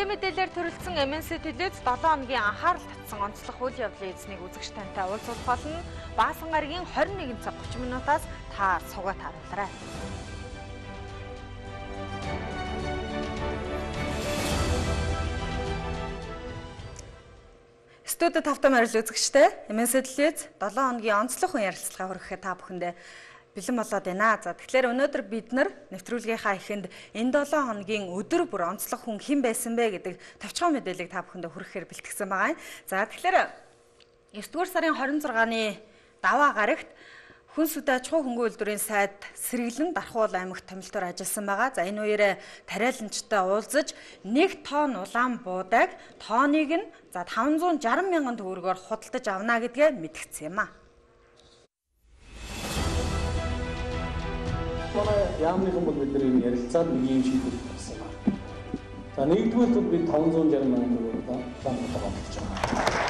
Хэвлэлийн мэдээлэлээр төрөлдсөн MNC телевиз 7 хоногийн анхаарал татсан онцлог үйл явдлын эзнийг үзэгч тантай уулзах болно. Баасан гарагийн 21 цаг 30 минутаас та суугаад харуулаарай. Студид тавтан морил үзэгчтэй MNC телевиз 7 хоногийн онцлог хүн ярилцлага хүргэхэд та бүхэндээ бэлэн болоод байна. За тэгэхээр өнөөдөр бид нар нэвтрүүлгийнхаа эхэнд энэ 7 хоногийн өдөр бүр онцлог хүн хэн байсан бэ гэдэг товчхон мэдээллийг та бүхэндээ хүргэхээр бэлтгэсэн байгаа юм. За тэгэхээр 9-р сарын 26-ны даваа гарагт Хүнс үдэ аж ахуй хөнгөн үйлдвэрийн сайд Сэргэлэн Дархуул аймагт томилтоор ажилласан байгаа. За энэ үеэрээ тариаланчтай уулзаж 1 тонн улаан буудаг тооныг нь 560 мянган төгрөгөөр худалдаж авна гэдгээ мэдгдсэн юм а. Манай яамныхан бол бидний ярилцаад нэг юм шийдвэр гаргасан байна. За нэгдүгээр бид 560 мянган төгрөг план болгож байгаа.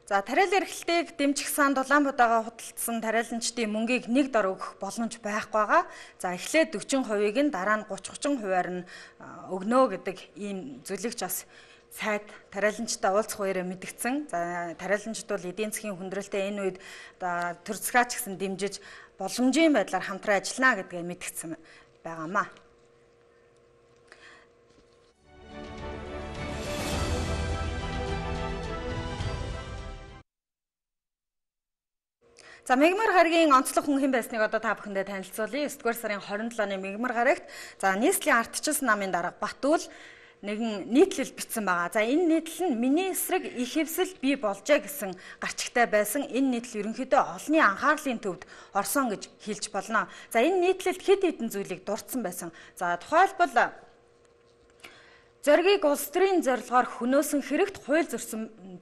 За тариал эрхлэлтийг дэмжих санд Улаанбаатараа худалдсан тариаланчдын мөнгийг нэг дор өгөх боломж байхгүй байгаа. За эхлээд 40%-ийг нь дараа нь 30-30%-аар нь өгнө гэдэг ийм зүйлийг ч бас сайд тариаланчтай уулзах үеэрээ мэдгдсэн. За тариаланчд бол эдийн засгийн хүндрэлтэй энэ үед төр засгаач гэсэн дэмжиж боломжийн байдлаар хамтран ажиллана гэдгээ мэдгдсэн байгаамаа. За Мегмар гарагийн онцлог хүн хэн байсныг одоо та бүхэндээ танилцуулъя. 9-р сарын 27-ны Мегмар гарагт за нийслэлийн ардчилсан намын дарга Батүл нэгэн нийтлэл бичсэн байгаа. За энэ нийтлэл нь миний эсрэг их хэвсэл бий болжээ гэсэн гарчигтай байсан. Энэ нийтлэл ерөнхийдөө олонний анхаарлын төвд орсон гэж хэлж болно. За энэ нийтлэлд хэд хэдэн зүйлийг дурдсан байсан. За тухайлбал зоригийг улс төрийн зорилгоор хөнөөсөн хэрэгт хууль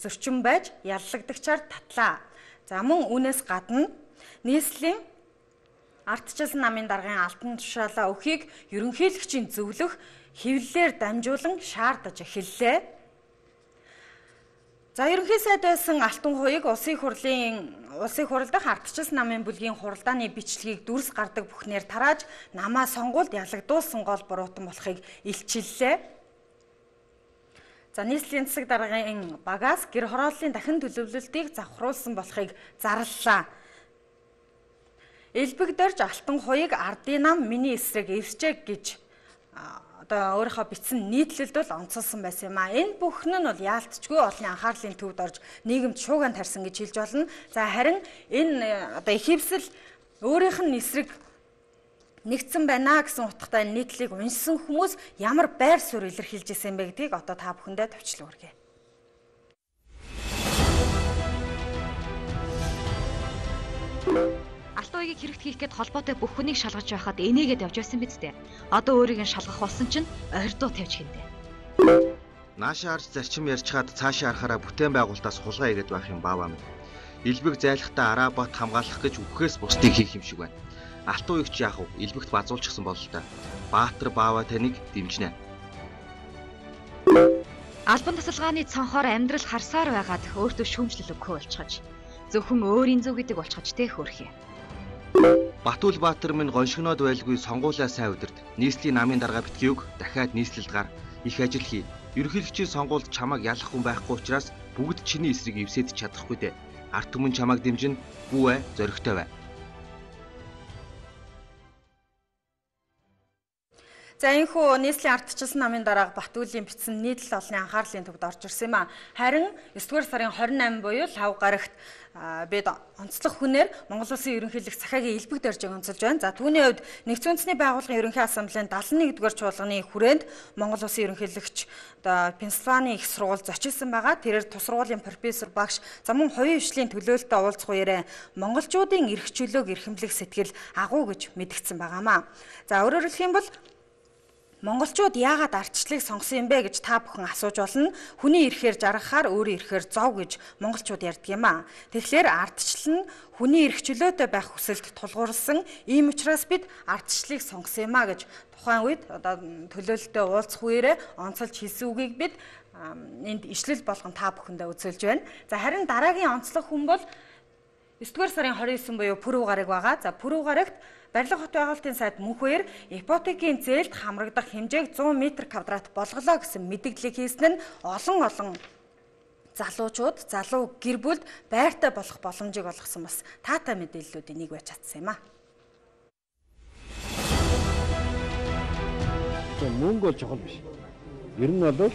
зөрчим байж яллагдагчаар татлаа. За мөн үүнээс гадна нийслэлийн ардчилсан намын даргын алтан тушаалаа өхийг ерөнхийлөгчийн зөвлөх хэвлэлээр дамжуулан шаардаж эхэллээ. За ерөнхий сайд байсан алтан хуйг улсын хурал дахь ардчилсан намын бүлгийн хуралдааны бичлэгийг дүрс гардаг бүхнээр тарааж намаа сонгуульд ялагдуулсан гол буруутан болохыг илчиллээ. За нийслэлийн засаг даргын багаас гэр хорооллын дахин төлөвлөлтийг завхруулсан болохыг зарлалаа. Элбэгдэрж алтан хуйг ардын нам миний эсрэг эвсжээ гэж одоо өөрийнхөө бичсэн нийтлэлд бол онцолсон байсан юм а. Энэ бүхэн нь бол яалтчгүй олонний анхаарлын төвд орж нийгэмд шууган тарьсан гэж хэлж болно. За харин энэ одоо их хэвсэл өөрийнх нь эсрэг нэгдсэн байна гэсэн утгатай нийтлэлийг уншсан хүмүүс ямар байр суурь илэрхийлж ирсэн бэ гэдгийг одоо та бүхэндээ товчлон хүргэе. Алтан уйгийг хэрэгт хийх гээд холбоотой бүх хүнийг шалгаж байхад энийгээд явж байсан биз дээ. Одоо өөрийг нь шалгах болсон чинь ордуу тавьж гинэ. Наашаа арж зарчим ярьж хаад цаашаа харахаараа бүтээн байгуулалтаас хулгай игээд байх юм бааваа минь. Илбэг зайлахтаа араа бат хамгаалах гэж үхээс бусдыг хийх юм шиг байна. Алтан уйгч яах вэ? Илбэгт базуулчихсан бол л та. Баатар баава таныг дэмжинэ. Албан тасалгааны цонхоор амьдрал харсаар байгаад өөртөө шүүмжлэл өгөхөө болчихож. Зөвхөн өөрийн зөв гэдэг болчихож тэ хөөрхий. Батүл Баатар минь гоншигноод байлгүй сонгуулаа сайн өдөрт. Нийслэлийн намын дарга битгийг дахиад нийслэлд гар их ажил хий. Ерөнхийлөгчийн сонгуульд чамайг ялах хүн байхгүй учраас бүгд чиний эсрэг эвсэж чадахгүй дээ. Ард түмэн чамайг дэмжин бүү зоригтой бай. За энэхүү нийслэлийн ардчилсан намын дарга Батүлийн бичсэн нийтлэл олонний анхаарлын төвд орж ирсэн юм а. Харин 9-р сарын 28 буюу лав гарагт бид онцлог хүнээр Монгол Улсын ерөнхийлөгч Захаагийн Элбэг дөржиг онцолж байна. За түүний хувьд Нэгдсэн үндэсний байгууллагын ерөнхий ассамблеийн 71-р чуулганы хүрээнд Монгол Улсын ерөнхийлөгч Пенсильвани их сургууль зочилсан байгаа. Тэрээр тус сургуулийн профессор багш за мөн хувийн хвшлийн төлөөлөлтөд уулзах үеэрээ монголчуудын эрх чөлөөг эрхэмлэх сэтгэл агуу гэж мэдгдсэн байгаамаа. За өөрөөр хэлэх юм бол монголчууд яагаад ардчлалыг сонгосон юм бэ гэж та бүхэн асууж болно. Хүний эрхээр жаргахаар өөрийн эрхээр зов гэж монголчууд ярьдаг юм а. Тэгэхээр ардчлал нь хүний эрх чөлөөтэй байх хүсэлд тулгуурласан. Ийм учраас бид ардчлалыг сонгосон юм а гэж тухайн үед одоо төлөөлөлтөд уулзах үеэрээ онцолж хэлсэн үгийг бид энд ишлэл болгон та бүхэндээ үзүүлж байна. За харин дараагийн онцлог хүн бол 9-р сарын 29 буюу Пүрэв гараг байгаа. За Пүрэв гарагт Барилга хот байгуулалтын сайд мөнхөөр ипотекийн зээлд хамрагдах хэмжээг 100 м2 болголоо гэсэн мэдээллийг хийсэн нь олон залуу гэр бүлд байртай болох боломжийг олгосон бас таатай мэдээллүүдийн нэг байж чадсан юм а. Мөнгө бол чухал биш. Ер нь бол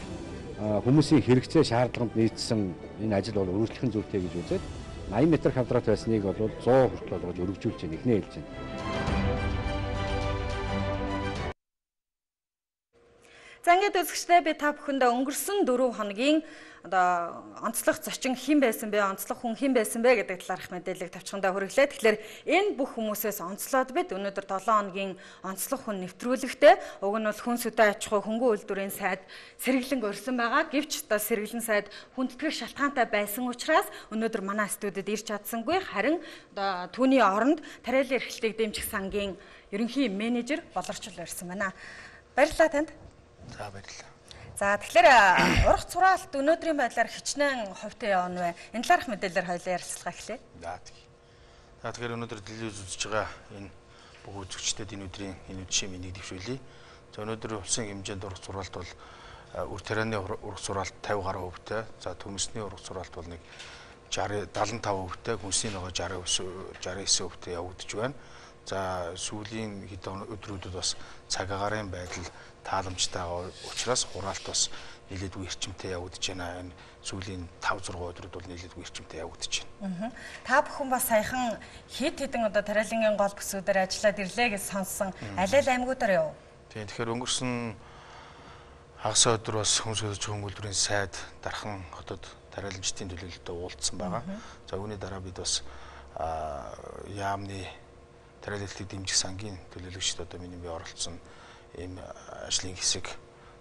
хүмүүсийн хэрэгцээ шаардлаганд нийцсэн энэ ажил бол өргөжлөхөн зүйтэй гэж үзээд 80 м2 байсныг бол 100 хүртэл болгож өргөжүүлж байна. Эхнээ хэлж байна. За ингээд үзэгчдээ би та бүхэндээ өнгөрсөн 4 хоногийн онцлог зочин хэн байсан бэ, онцлог хүн хэн байсан бэ гэдэг талаарх мэдээллийг тавьчихандаа хүргэлээ. Тэгэхээр энэ бүх хүмүүсээс онцлоод бид өнөөдөр 7 хоногийн онцлог хүн нэвтрүүлэгтээ уг нь бол хүн сүдэ аж ахуй хөнгөн үйлдвэрийн сайд сэргэлэн өрсөн байгаа. Гэвч сэргэлэн сайд хүндэтгэх шалтгаантай байсан учраас өнөөдөр манай студид ирж чадсангүй. Харин түүний оронд тариалан эрхлэлтийг дэмжих сангийн ерөнхий менежер болорчл ирсэн байна. Баярлалаа танд. За баярлалаа. За тэгэхээр урах зураалт өнөөдрийн байдлаар хичнээн хувьтай явна вэ? Энэ талаарх мэдээлэлээр хоёулаа ярилцлага эхлэе. За тэгэхээр өнөөдөр телевиз үзэж байгаа энэ бүх үзэгчдэд энэ өдрийн энэ үдшийн мэнийг дэвшүүлье. За өнөөдөр улсын хэмжээнд урах зураалт бол үр тарианы урах зураалт 50 гаруй хувьтай. За төмөсний урах зураалт бол нэг 75 хувьтай, хүнсний нөгөө 69 хувьтай явагдаж байна. За сүүлийн хэдэн өдрүүдэд бас цаг агаарын байдал тааламжтай учраас хураалт бас нэлээдгүй эрчимтэй явагдаж байна. Энэ сүүлийн 5-6 өдрүүд бол нэлээдгүй эрчимтэй явагдаж байна. Та бүхэн бас саяхан хэдэн тариалангийн гол бүсүүдээр ажиллаад ирлээ гэж сонссон. Аль аймагуудаар яв? Тэгэхээр өнгөрсөн хагас өдөр бас хүн сүлж хөнгөн үйлдвэрийн сайд дархан хотод тариаламжтын төлөөлөлтөд уулзсан байгаа. За үүний дараа бид бас яамны тариалалтыг дэмжих сангийн төлөөлөгчд миний бие оролцсон ийм ажлын хэсэг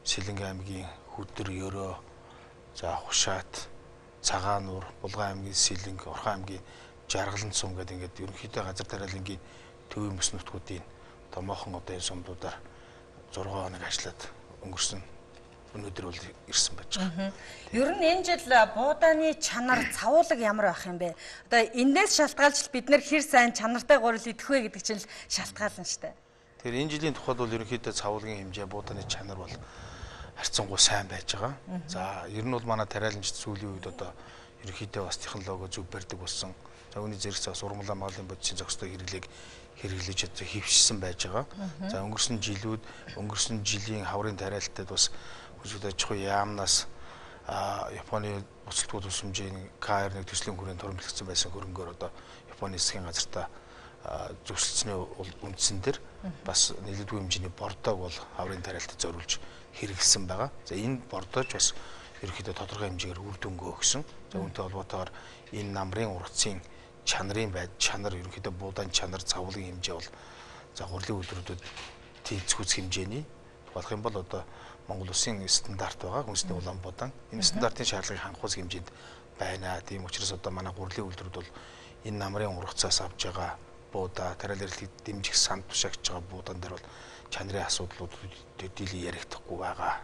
Сэлэнгэ аймгийн Хүдэр, Ёроо, за Хушаат, Цагаануур, Булган аймгийн Сэлэнг, Орхон аймгийн Жаргалан сум гэдэг ингээд ерөнхийдөө газар тариалангийн төвийн бүс нутгуудын томоохон энэ сумдуудаар 6 хоног ажиллаад өнгөрсөн өнөөдөр бол ирсэн байж байгаа. Ер нь энэ жил буудааны чанар цавуулаг ямар байх юм бэ? Эндээс шалтгаалж бид нэр хэр сайн чанартай гурил идэх вэ гэдэг чинь шалтгаална шүү дээ. Тэгэхээр энэ жилийн тухайд бол ерөнхийдөө цавуулгын хэмжээ буудааны чанар бол харьцангуй сайн байж байгаа. За ер нь бол манай тариаламжид сүүлийн үед ерөнхийдөө бас технологи зөв барьдаг болсон. За үүний зэрэгцээ бас урмлаа магалийн бодисын зохистой хэрэглэж хөвшсөн байж байгаа. За өнгөрсөн жилийн хаврын тариалтад бас хүсвэд аж ахуй яамнаас Японы буцалтгууд тусламжийн К1 төслийн хүрээнд хуримтлагдсан байсан хөрөнгөөр Японы засгийн газартаа зөвшөлдсөний үндсэн дээр бас нэлээдгүй хэмжээний бордоог бол хаврын тариалтад зориулж хэрэгэлсэн байгаа. За энэ бордоож бас ерөнхийдөө тодорхой хэмжээгээр үр дүнгээ өгсөн. За үүнтэй холбоотойгоор энэ намрын ургацын чанар ерөнхийдөө буудааны чанар цавуулгын хэмжээ бол за гурилын үйлдвэрүүдэд тэнцвүүц хэмжээний болох юм бол Монгол улсын стандарт байгаа хүнсний улаан буудаан. Энэ стандартын шаардлагыг хангах хэмжээнд байна. Тийм учраас манай гурилын үйлдвэрүүд бол энэ намрын ургацаас авж байгаа буудаа, тариалан эрхлэлийг дэмжих санд тушаагч байгаа буудаан дээр бол чанарын асуудлууд төдийлөн ярихдаггүй байгаа.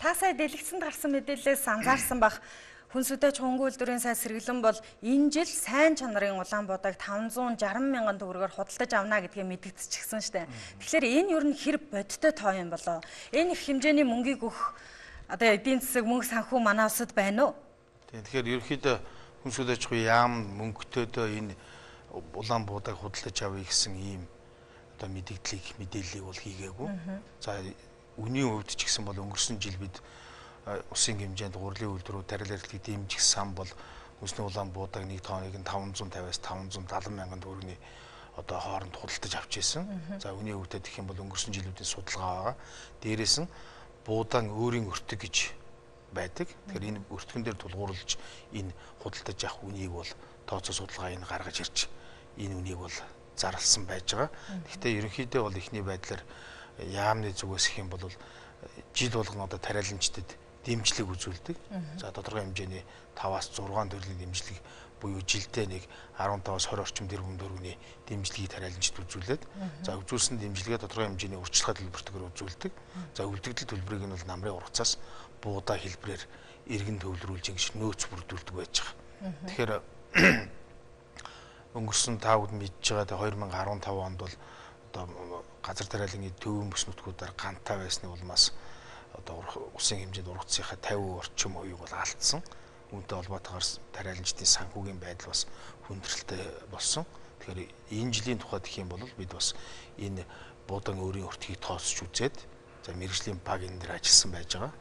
Та сая дэлгэцэнд гарсан мэдээлэлээс анзаарсан бах хүн сүдэж хөнгөн үйлдвэрийн сайд сэргэлэн бол энэ жил сайн чанарын улаан буудааг 560 мянган төгрөгөөр худалдаж авна гэдгээ мэдэгдчихсэн шүү дээ. Тэгэхээр энэ ер нь хэр бодиттой тоо юм болоо? Энэ их хэмжээний мөнгийг өгөх эдийн засаг мөнгө санхүү манай улсад байна уу? Тэгэхээр ерөнхийдөө хүн сүдэж яам мөнгөтөөдөө энэ улаан буудааг худалдаж авъя гэсэн ийм мэдээллийг бол хийгээгүй. За үнийн хувьд ч гэсэн бол өнгөрсөн жил бид улсын хэмжээнд гурилын үйлдвэрүүд тариалан эрхлэлийг дэмжих сан бол хүнсний улаан буудааг нэг тонныг 550-аас 570 мянган төгрөгийн хооронд худалдаж авч ирсэн. За үүний өвдөд гэх юм бол өнгөрсөн жилүүдийн судалгаа байгаа. Дээрээс нь буудаан өөрийн өртөг гэж байдаг. Тэгэхээр энэ өртгөн дээр тулгуурлаж энэ худалдаж авах үнийг бол тооцоо судалгаа энэ гаргаж ирж энэ үнийг бол зарласан байж байгаа. Гэхдээ ерөнхийдөө бол ихний байдлаар яамны зүгээс их юм бол жил болгон тариаламжтад дэмжлэг үзүүлдэг. За тодорхой хэмжээний 5-аас 6 төрлийн дэмжлэг буюу жилдээ нэг 15-аас 20 орчим тэрбум төгрөгийн дэмжлэгийг тариаламжид үзүүлээд за үзүүлсэн дэмжлэгээ тодорхой хэмжээний урьдчилгаа төлбөртөөр үзүүлдэг. За үлдэгдэл төлбөрийг нь бол намрын ургацаас буудаа хэлбэрээр иргэн төвлөрүүлж ингэж нөөц бүрдүүлдэг байж байгаа. Тэгэхээр өнгөрсөн та бүхэн мэдж байгаа 2015 онд бол одоо газар тариалангийн төвийн бүс нутгуудаар гантай байсны улмаас одоо усын хэмжээнд ургацсынхаа 50% орчим хувийг бол алдсан. Үүнтэй холбоотойгоор тариаланчдын санхүүгийн байдал бас хүндрэлтэй болсон. Тэгэхээр энэ жилийн тухайд гэх юм бол бид бас энэ буудаан өөрийн өртгийг тооцож үзээд за мэргэжлийн баг энэ дээр ажилласан байж байгаа.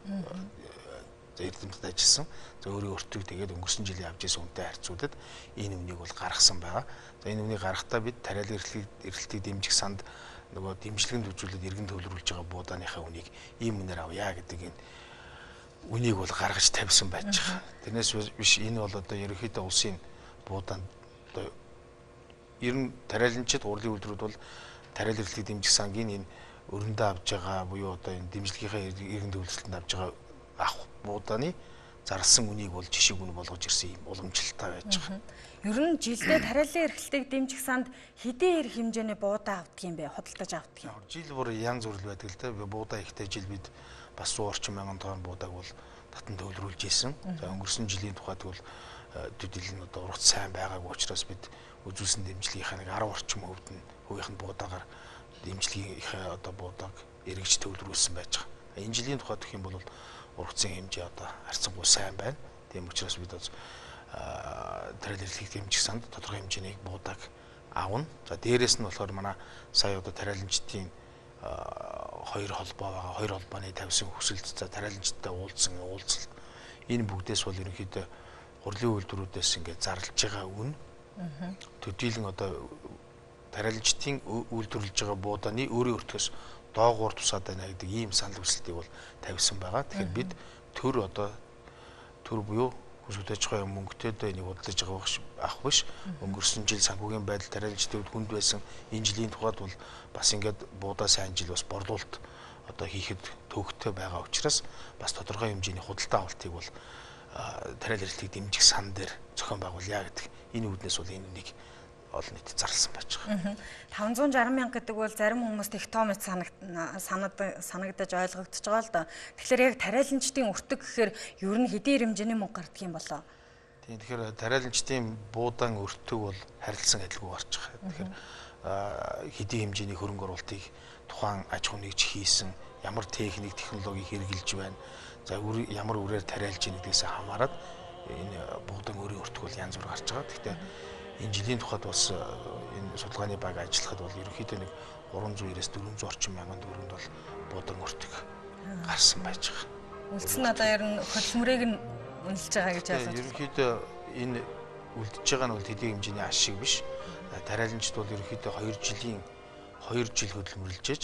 За эрдэмтэд ажилласан. За өөрийн өртгийг тэгээд өнгөрсөн жилийн авч ирсэн үнэтэй харьцуулаад энэ үнийг бол гаргасан байгаа. За энэ үнийг гаргахдаа бид тариалан эрхлэлтийг дэмжих санд нөгөө дэмжлэгэнд үзүүлээд иргэн төвлөрүүлж байгаа буудааныхаа үнийг ийм үнээр авъя гэдэг энэ үнийг бол гаргаж тавьсан байж байгаа. Тэрнээс биш энэ бол одоо ерөнхийдөө улсын буудаанд одоо ер нь тариаланчид урлын үйлдвэрүүд бол тариалан эрхлэлтийг дэмжих сангийн энэ өрөндөө авж байгаа буюу одоо энэ дэмжлэгийнхаа иргэн төвлөрөлтөнд авж байгаа авах буудааны зарласан үнийг бол жишээг үн болгож ирсэн юм уламжлалтай байж байгаа. Ер нь жилдээ тариалан эрхлэлтийг дэмжих санд хэдийн эрх хэмжээний буудаа авдаг юм бэ? Худалдаж авдаг юм. Жил бүр янз бүр байдаг л да. Буудаа ихтэй жил бид бас 100 орчим мянган тонн буудааг бол татан төвлөрүүлж ийсэн. За өнгөрсөн жилийн тухайд бол төдийл нь одоо ургац сайн байгаагүй учраас бид үзүүлсэн дэмжлэгийнхаа нэг 10 орчим хувийнх нь буудаагаар дэмжлэгийнхаа одоо буудааг эргэж төвлөрүүлсэн байж байгаа. Энэ жилийн тухайд гэх юм бол ургацын хэмжээ одоо харьцангуй сайн байна. Тийм учраас бид тариалан эрхлэлтийг дэмжих санд тодорхой хэмжээний буудааг аавна. За дээрэс нь болохоор манай сая одоо тариаланчдын хоёр холбоо байгаа. Хоёр холбооны тавьсан хүсэлт за тариаланчдтай уулзсан уулзалт энэ бүгдээс бол ерөнхийдөө хурлын үйлдвэрүүдээс ингээд зарлж байгаа үн. Төдийлөн одоо тариаланчдын үйлдвэрлэж байгаа буудааны өөрийн өртгөөс доогуур тусаад байна гэдэг ийм санал хүсэлтийг бол тавьсан байгаа. Тэгэхээр бид төр буюу хүсэлтэж байгаа мөнгөтэй энийг худалдаж байгаа ах биш. Өнгөрсөн жил санхүүгийн байдал тариаланчдын хүнд байсан. Энэ жилийн тухайд бол бас ингээд буудаа сайн жил бас борлуулалт одоо хийхэд төвөгтэй байгаа учраас бас тодорхой хэмжээний худалдаа авалтыг бол тариалан эрхлэлтийг дэмжих сан дээр зохион байгуулъя гэдэг энэ үүднээс бол энэ нэг олон нийтэд зарласан байж байгаа. 560 мянга гэдэг бол зарим хүмүүст их том санагдаж ойлгогдож байгаа л да. Тэгэхээр яг тариаланчдын өртөг гэхээр ер нь хэдийн хэмжээний мөнгө гардаг юм болоо? Тийм тэгэхээр тариаланчдын буудаан өртөг бол харилцан адилгүй гарч байгаа. Тэгэхээр хэдийн хэмжээний хөрөнгө оруулалтыг тухайн аж ахуй нэгж хийсэн, ямар техник, технологи хэрэгжилж байна. За ямар үрээр тариалж ийн гэдгээс хамаарат энэ буудаан өөрийн өртөг бол янз бүр гарч байгаа. Гэхдээ энэ жилийн тухайд бас энэ судалгааны баг ажиллахад бол ерөнхийдөө нэг 390-ээс 400 орчим мянган төгрөнд бол буудаан өртөг гарсан байж байгаа. Үлдсэн нь одоо ер нь хөдөлмөрийг нь үнэлж байгаа гэж ойлгож байна. Ерөнхийдөө энэ үлдэж байгаа нь бол хэдийн хэмжээний ашиг биш. Тариаланчд бол ерөнхийдөө 2 жил хөдөлмөрлөж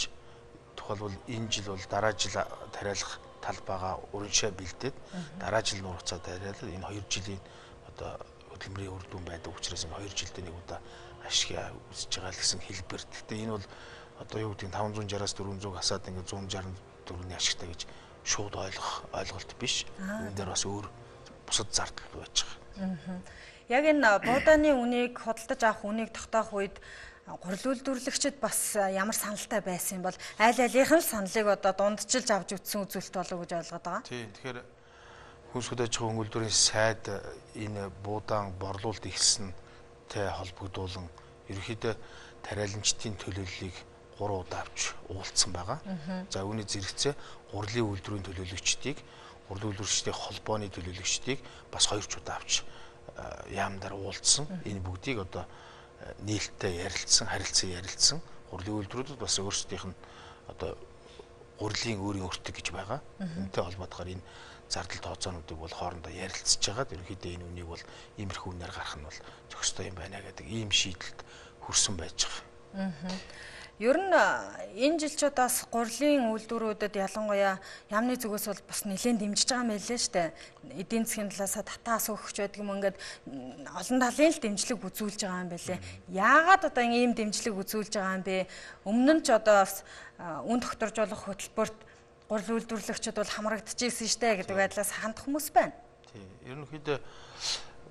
тухайлбал энэ жил бол дараа жил тариалах талбайгаа урагшаа бэлдээд дараа жил нургацаа тариалаад энэ 2 жилийн одоо хөдөлмөрийн үр дүн байдаг учраас энэ 2 жилдээ нэг удаа ашиг үзэж байгаа л гэсэн хэлбэр. Гэхдээ энэ бол одоо юу гэдэг 560-аас 400 хасаад ингээд 164-ний ашигтай гэж шууд ойлголт биш. Энэ дээр бас өөр бусад зардал байж байгаа. Яг энэ буудааны үнийг худалдаж авах үнийг тогтоох үед гурил үйлдвэрлэгчид бас ямар саналтай байсан юм бол аль алийнх нь саналыг одоо дундчилж авч үтсэн үзүүлэлт болов гэж ойлгоод байгаа. Тийм. Тэгэхээр хүнс хүлээж байгаа хөнгөлдөрийн сайд энэ буудаан борлуулалт эхэлсэнтэй холбогдуулан ерөнхийдөө тариаланчдын төлөөллийг 3 удаа авч уулзсан байгаа. За үүний зэрэгцээ гурилын үйлдвэрийн төлөөлөгчдийг, гурилын үйлдвэрчдийн холбооны төлөөлөгчдийг бас 2 удаа авч яамдаар уулзсан. Энэ бүгдийг одоо нээлттэй харилцан гурилын үйлдвэрүүд бас өөрсдийнх нь одоо гурилын өөрийн өртөг гэж байгаа. Энэтэй холбоотойгоор энэ зардал тооцоонуудыг бол хоорондоо ярилцж байгаа. Ерөнхийдөө энэ үнийг бол иймэрхүү үнээр гарах нь бол зохистой юм байна гэдэг ийм шийдэлд хүрсэн байж байгаа. Ер нь энэ жилчудаас гурилын үйлдвэрүүдэд ялангуяа яамны зүгээс бол бас нэлээд дэмжиж байгаа юм байлээ шүү дээ. Эдийн засгийн талаас татаас өгч байдаг юм ингээд олон талын л дэмжлэг үзүүлж байгаа юм байлээ. Яагаад одоо ийм дэмжлэг үзүүлж байгаа юм бэ? Өмнө нь ч одоо бас үн тогтворжуулах хөтөлбөрт гурил үйлдвэрлэгчид бол хамрагдчихсэн шүү дээ гэдэг байдлаас хандах хүмүүс байна. Тийм. Ерөнхийдөө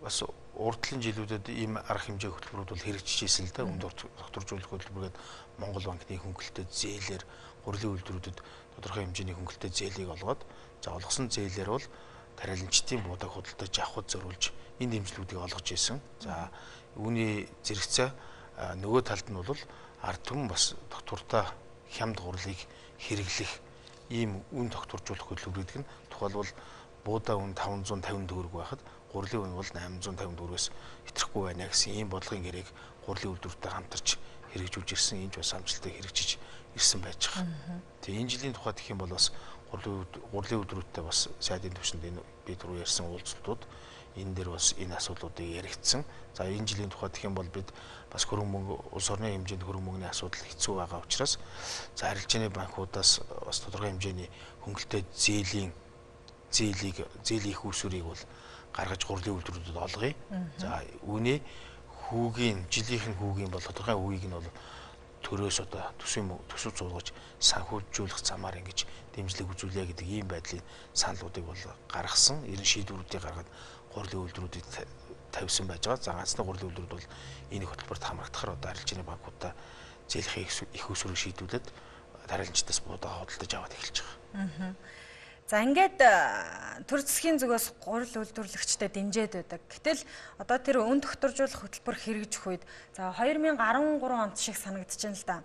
бас урдлын жилүүдэд ийм арга хэмжээ хөтөлбөрүүд бол хэрэгжижсэн л да. Үн тогтворжуулах хөтөлбөргээд Монгол банкны хөнгөлөлтөд зээлээр гурилын үйлдвэрүүдэд тодорхой хэмжээний хөнгөлөлтөд зээлийг олгоод за олгосон зээлээр бол тариаланчдын буудааг худалдаж авахд зориулж энэ дэмжлэгүүдийг олгож исэн. За үүний зэрэгцээ нөгөө талд нь бол ард түмэн бас доктортой хямд гурлыг хэрэглэх ийм үн докторжуулах хөтөлбөрүүд нь тухайлбал буудаа үн 550 төгрөг байхад гурилын үн бол 850 төгрөгөөс хэтрэхгүй байна гэсэн ийм бодлогын гэрээг гурилын үйлдвэртэй хамтарч хэрэгжүүлж ирсэн энэ ч бас амжилттай хэрэгжиж ирсэн байж байгаа. Тэгээ энэ жилийн тухайд гэх юм бол бас гурилын үйлдвэрүүдтэй бас сайдын түвшинд энэ би түрүү ярьсан уулзалтууд энэ дээр бас энэ асуудлуудыг яригдсан. За энэ жилийн тухайд гэх юм бол бид бас хөрөнгө мөнгө улс орны хэмжээнд хөрөнгө мөнгөний асуудал хэцүү байгаа учраас за арилжааны банкудаас бас тодорхой хэмжээний хөнгөлтэй зээлийн их усүрийг бол гаргаж гурилын үйлдвэрүүдэд олгоё. За үүний жилийнх нь хүүгийн бол тодорхой үеийг нь бол төрөөс одоо төсөв зургаж санхүүжүүлэх замаар ингэж дэмжлэг үзүүлье гэдэг ийм байдлын саналуудыг бол гаргасан. Ерөн шийдвэрүүдийг гаргаад гурилын үйлдвэрүүдэд тавьсан байж байгаа. За ганцны гурилын үйлдвэрүүд бол энэ хөтөлбөрт хамрагдахаар одоо арилжааны банкудаа зээлэх их усүрийг шийдвүүлээд дараалжтаас буудаа хөдөлж аваад эхэлж байгаа. За ингээд төр засгийн зүгээс гурил үйлдвэрлэгчдэд дэмжиж байдаг. Гэтэл одоо тэр үн докторжуулах хөтөлбөр хэрэгжих үед за 2013 онд шиг санагдаж байна л да.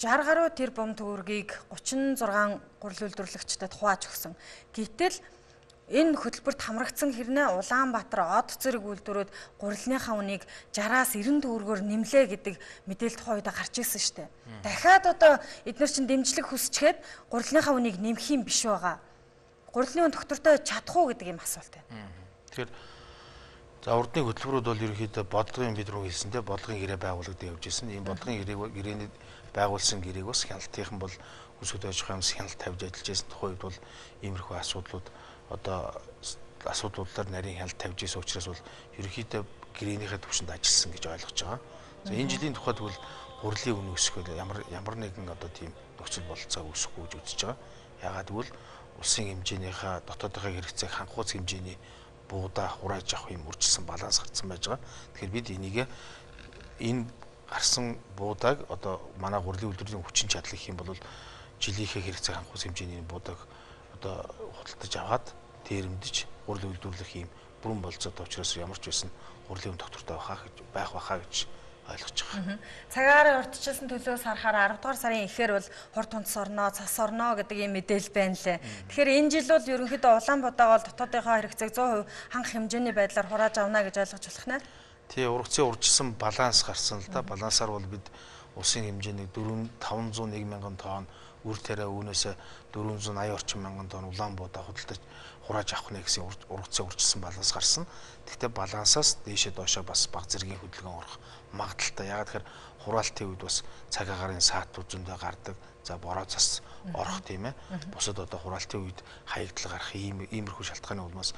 60 гаруй тэрбум төгрөгийг 36 гурил үйлдвэрлэгчдэд хувааж өгсөн. Гэтэл энэ хөтөлбөрт хамрагдсан хэрнээ Улаанбаатар од зэрэг үйлдвэрүүд гурилныхаа үнийг 60-аас 90 төгрөгөөр нэмлээ гэдэг мэдээлэл тухайн үед гарч ирсэн шүү дээ. Дахиад одоо эдгээр чинь дэмжлэг хүсчихэд гурилныхаа үнийг нэмэх юм биш байгаа. Гурилны үн доктортой чадах уу гэдэг юм асуулт байна. Тэгэхээр за урдны хөтөлбөрүүд бол ерөнхийдөө бодлогын бид рүү хэлсэнтэй бодлогын гэрээ байгуулагдаж явж ирсэн. Энэ бодлогын гэрээний байгуулсан гэрээг бас хяналтынхан бол өсвөл аж ахуйн хяналт тавьж ажиллаж байсан тухайн үед бол иймэрхүү асуудлууд одоо асуудлуудаар нарийн хяналт тавьж ирсэн учраас бол ерөнхийдөө гэрээнийхээ түвшинд ажилласан гэж ойлгож байгаа. За энэ жилийн тухайд бол гурилын үн өсөх ямар нэгэн одоо тийм нөхцөл бололцоо үүсэхгүй гэж үзэж байгаа. Яагаад гэвэл улсын хэмжээнийхээ дотоодынхаа хэрэгцээг хангахуйц хэмжээний буудаа хурааж авах юм үржилсэн баланс гарсан байж байгаа. Тэгэхээр бид энэ гарсан буудааг одоо манай гурилын үйлдвэрийн хүчин чадал гэх юм бол жилийнхээ хэрэгцээг хангахуйц хэмжээний буудааг одоо худалдаж аваад дээрэмдэж гурил үйлдвэрлэх юм бүрэн болцоотой учраас ямар ч байсан гурилын үн доктортой байх байхаа гэж ойлгож байгаа. Цагаар урьдчилсан төлөөс харахаар 10 дугаар сарын эхээр бол хурд тунц орноо, цас орноо гэдэг ийм мэдээлэл байна лээ. Тэгэхээр энэ жил бол ерөнхийдөө Улаанбаатар бол дотоодынхоо хэрэгцээг 100% хангах хэмжээний байдлаар хурааж авна гэж ойлгож болох нэ? Тий, ургацын урьдчилсан баланс гарсан л да. Балансаар бол бид улсын хэмжээний 501 мянган тонн үр тариа үүнээс 480 орчим мянган тонн улаан буудаа худалдаж хурааж авах нэ гэсэн ургацын урьдчилсан баланс гарсан. Гэхдээ балансаас дээшээ доошоо бас бага зэргийн хөдөлгөөн орох магадaltaй. Яагаад тэгэхээр хураалтын үед бас цаг агарын саатууд зөндөө гардаг. За бороо цас орох тийм ээ. Бусад одоо хураалтын үед хаягдл гарах иймэрхүү шалтгааны улмаас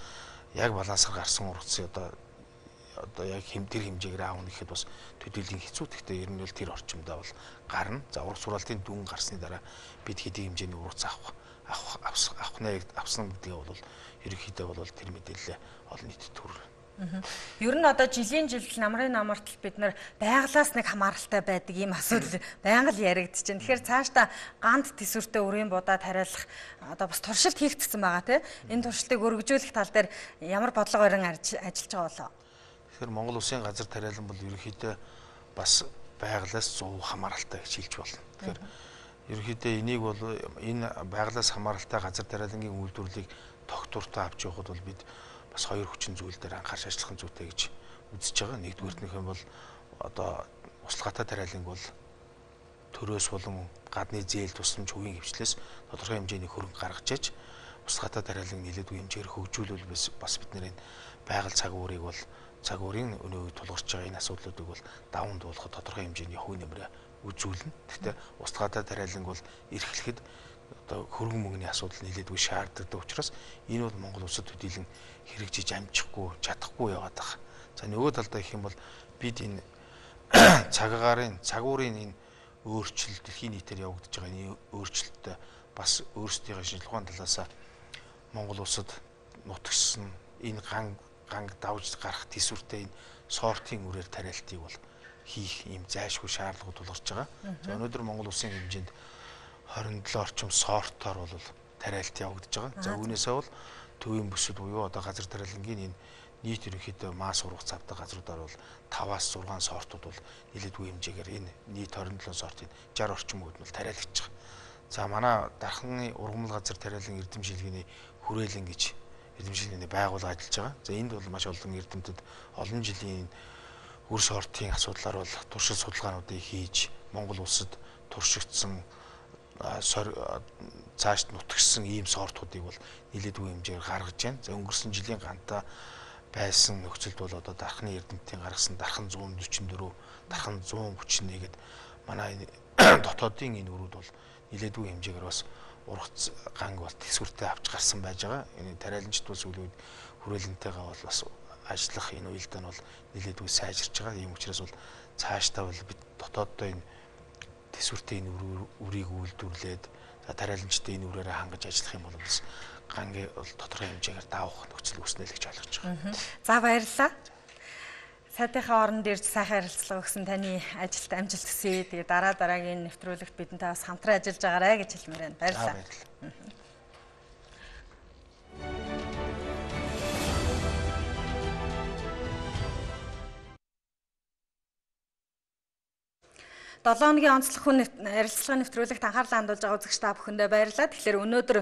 яг балансаар гарсан ургацын одоо яг тэр хэмжээгээр аавна гэхэд бас төдийлөн хэцүү. Гэхдээ ер нь бол тэр орчимдаа бол гарна. За ургац хураалтын дүн гарсны дараа бид хэдийн хэмжээний ургац авсан гэдгээ бол ерөнхийдөө бол тэр мэдээлэл олон нийтэд төрөв. Ер нь одоо жилийн намрын намартал бид нар байгалаас нэг хамааралтай байдаг ийм асуудал байнга л яригдж байна. Тэгэхээр цаашдаа ганц төсвөртэй өрийн буудаа тариалах одоо бас туршилт хийгдсэн байгаа тийм. Энэ туршилтыг өргөжүүлэх тал дээр ямар бодлого барин ажиллаж байгаа болоо? Тэгэхээр Монгол Улсын газар тариалан бол ерөнхийдөө бас байгалаас 100% хамааралтай гэж хэлж болно. Тэгэхээр ерөнхийдөө энийг бол энэ байгалаас хамааралтай газар тариалангийн үйлдвэрлэлийг тогтвортой авч явахд бол бид бас хоёр хүчин зүйл дээр анхаарч ажиллах нь зүйтэй гэж үзэж байгаа. Нэгдүгээртнийх нь бол одоо услахатай тариаланг бол төрөөс болон гадны зээл тусламж хувийн хвшлээс тодорхой хэмжээний хөрөнгө гаргаж иж услахатай тариаланг нэлээдгүй хэмжээр хөгжүүлвэл бас бид нэр энэ байгаль цаг уурыг бол цаг уурын өнөө үед тулгарч байгаа энэ асуудлуудыг бол даван дуулахад тодорхой хэмжээний хувь нэмрээ үзүүлнэ. Гэхдээ услахатай тариаланг бол эрхлэхэд одоо хөрөнгө мөнгөний асуудал нэлээдгүй шаарддаг учраас энэ бол Монгол улсад төдийлөн хэрэгжиж амжихгүй чадахгүй яваад байгаа. За нөгөө талдаа гэх юм бол бид энэ цаг уурын энэ өөрчлөлт дэлхийн нийтээр явагдаж байгаа энэ өөрчлөлтөд бас өөрсдийнхээ шинжилгээ ухааны талаас Монгол улсад нутагсан энэ ганг давж гарах төсвөртэй энэ сортын үрээр тариалтыг бол хийх юм зайлшгүй шаардлагууд тулгарч байгаа. За өнөөдөр Монгол улсын хэмжээнд 27 орчим сортоор бол тариалт явагдаж байгаа. За үүнээсээ бол төвийн бүсэд буюу одоо газар тариалангийн энэ нийт ерөнхийдөө мас ургах завтай газруудаар бол 5-аас 6 сортууд бол нэлээдгүй хэмжээгээр энэ нийт 27 сортын 60 орчим үүд нь тариалагдж байгаа. За манай дархны ургамал газар тариалан эрдэм шилгээний хүрээлэн гэж эрдэм шилгээний байгууллага ажиллаж байгаа. За энд бол маш олон эрдэмтэд олон жилийн үр сортын асуудлаар бол туршил судалгаануудыг хийж Монгол улсад туршигдсан цаашд нутагсан ийм сортуудыг бол нэлээдгүй хэмжээгээр гаргаж байна. За өнгөрсөн жилийн ганта байсан нөхцөлд бол одоо дархны эрдэмтдийн гаргасан дархан 144, дархан 131 гэд манай дотоодын энэ өрүүд бол нэлээдгүй хэмжээгээр бас ургац ганг бол төсвөртэй авч гарсан байж байгаа. Энэ тариаланчд бол сүүлийн үед хүрээлэнтэйгээ бол бас ажиллах энэ уялдаа нь бол нэлээдгүй сайжирч байгаа. Ийм учраас бол цаашдаа бол бид дотооддоо энэ төсвөртэй энэ үрийг үйлдвэрлээд тариаланчтай энэ үрээрээ хангаж ажиллах юм бол бас гангийн бол тодорхой хэмжээгээр давах нөхцөл үүснэ л гэж ойлгож байгаа. За баярлалаа. Сайдынхаа орон дээр сайхан харилцаа өгсөн таны ажилд амжилт хүсье. Тэгээ дараагийн нэвтрүүлэгт бидэнтэй бас хамтран ажиллаж байгаарай гэж хэлмээр байна. Баярлалаа. Долооногийн онцлог хүн ярилцлагын нэвтрүүлэгт анхаарлаа хандуулж байгаа үзэгч та бүхэндээ баярлалаа. Тэгэхээр өнөөдөр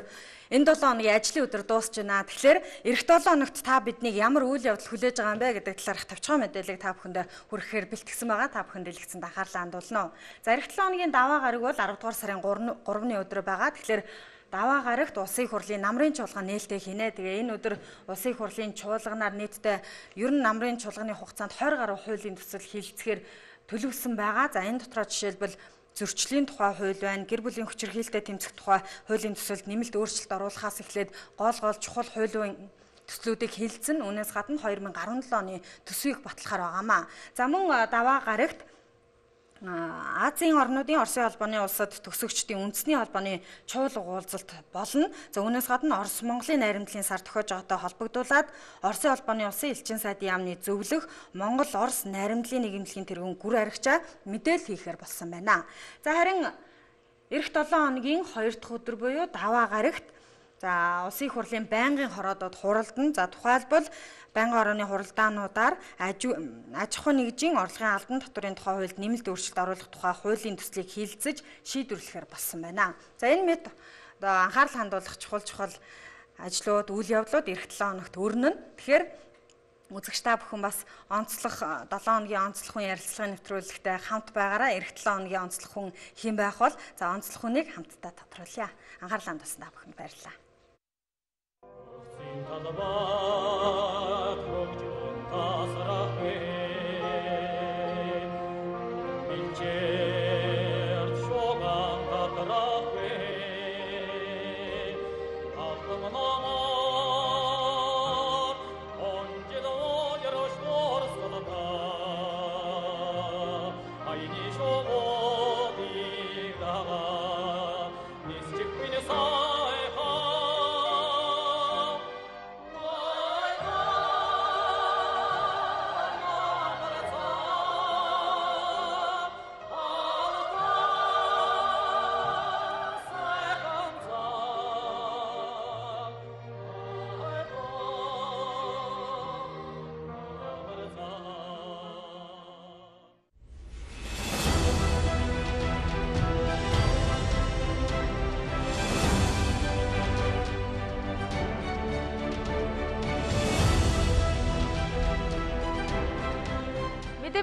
энэ 7 хоногийн ажлын өдөр дуусч байна. Тэгэхээр эх 7 хоногт та биднийг ямар үйл явдал хүлээж байгаа юм бэ гэдэг талаарх товчхон мэдээллийг та бүхэндээ хүргэхээр бэлтгэсэн байгаа. Та бүхэнд дэлгэцэнд анхаарлаа хандуулна. За эх 7 хоногийн даваа гараг бол 10 дугаар сарын 3-ны өдөр байгаа. Тэгэхээр даваа гарагт улсын хурлын намрын чуулган нээлттэй хийнэ. Тэгээ энэ өдөр улсын хурлын чуулганаар нийтдээ ер нь намрын чуулганы хугацаанд 20 гаруй хуулийн төсөл хийлцэхээр төлөвлөсөн байгаа. За энэ дотроо жишээлбэл зөрчлийн тухай хууль байна, гэр бүлийн хүчирхийлэлтэд тэмцэх тухай хуулийн төсөлд нэмэлт өөрчлөлт оруулахаас эхлээд гол чухал хуулийн төслүүдийг хэлэлцэн. Үүнээс гадна 2017 оны төсвийг батлахаар байгаамаа. За мөн даваа гарагт Азийн орнуудын Оросын холбооны улсад төгсөгчдийн үндэсний холбооны чуулга уулзалт болно. За үүнээс гадна Орос Монголын найрамдлын сар тохиож байгаатай холбогдуулаад Оросын холбооны улсын элчин сайдын яамны зөвлөх Монгол Орос найрамдлын нийгэмлэгийн тэргүүн гүр аригчаа мэдээлэл хийхээр болсон байна. За харин эх 7 хоногийн 2 дахь өдөр буюу даваа гарагт улсын хурлын байнгын хороодод хуралдан тухайлбал байнгын хорооны хуралдаануудаар аж ахуй нэгжийн орлогын албан татврын тухай хуульд нэмэлт өөрчлөлт оруулах тухай хуулийн төслийг хийлцэж шийдвэрлэхээр болсон байна. За энэ мэд анхаарал хандуулах чухал ажлууд, үйл явдлууд эх 7 хоногт өрнөн. Тэгэхээр үзэгч та бүхэн бас онцлог 7 хоногийн онцлог хүн ярилцлагын нэвтрүүлэгтээ хамт байгаараа. Эх 7 хоногийн онцлог хүн хэн байх бол онцлог хүнийг хамтдаа тодруулъя. Анхаарал хандуулсан та бүхэнд баярлалаа.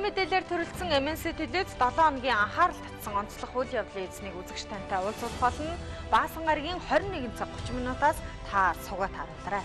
Мэдээлэлээр төрөлцсөн MNC телевиз 7 хоногийн анхаарал татсан онцлог үйл явдлын эзнийг үзэгч тантай уулзах болно. Баасан гарагийн 21 цаг 30 минутаас та сугаад харуулаарай.